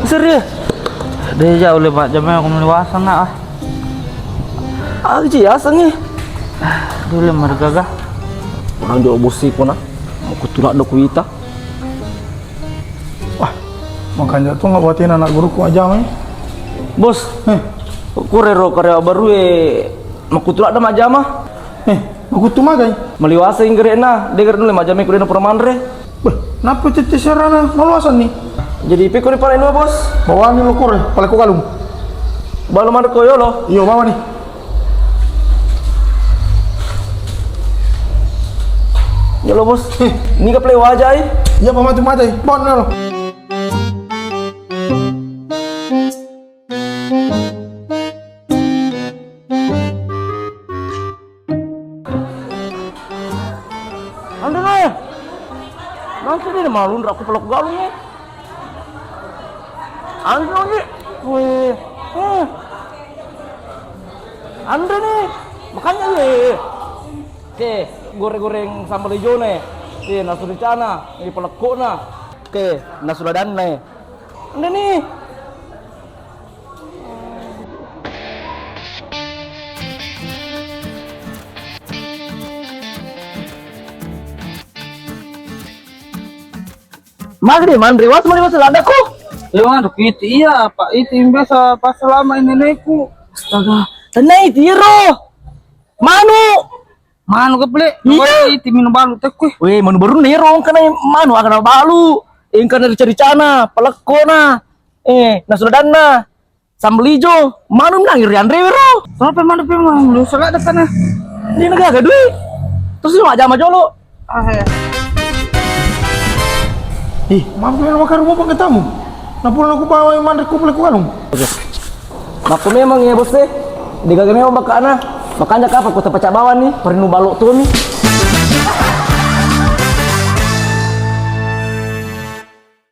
Serius? Dia jauh lebat jamnya aku meliwasan nak. Aji asang ni. Dulu mereka gah. Orang jual bosi ko na. Mau kutulak do kuita. Wah, makanya tuh nggak buatin anak guruku aja mah. Bos, kurero karya baru mau kutulak dah majama. Aku tuh magai. Meliwasa inggris na. Dia kerana majama ikut na permandre. Napa cece serana maluasan nih? Jadi pikir ni paling bos. Bawa ni lo kore, pala ko kalung. Balu mana koyo lo? Iyo bawa nih. Ya lo bos. Ni ka play wajah Iya mama tuh magai. Bawa ni lo. Anda na. Nanti dia malu ndak aku peluk galung ni. Anda ni. Weh. Anda ni. Makanya ni. Oke, goreng-goreng sambal hijau ni. Nasi rencana, ini pelekuk na. Oke, nasi ladan ni. Anda ni. Magri mandri was mari was lada ko. Lewat itu iya pak itu yang biasa pas selama ini nenekku. Astaga, tenai tiro. Manu ke beli? Iya. Itu minum balu tekku. Weh, manu baru nero kana manu akan balu. Kana rica-ricana, pelekona. Nasudana. Sambal hijau, manu nang iri Andre wero. Sampai mana memang lu salah depan ah. Ini negara duit. Terus lu aja jolo. Maaf yang makan rumah bang ketamu. Napun aku bawa yang mandek ku pala ko kalung. Maku memang ya bos deh. Digaga memang bakana. Makanya kapal kota pecah bawah nih, perinu balok tuh nih.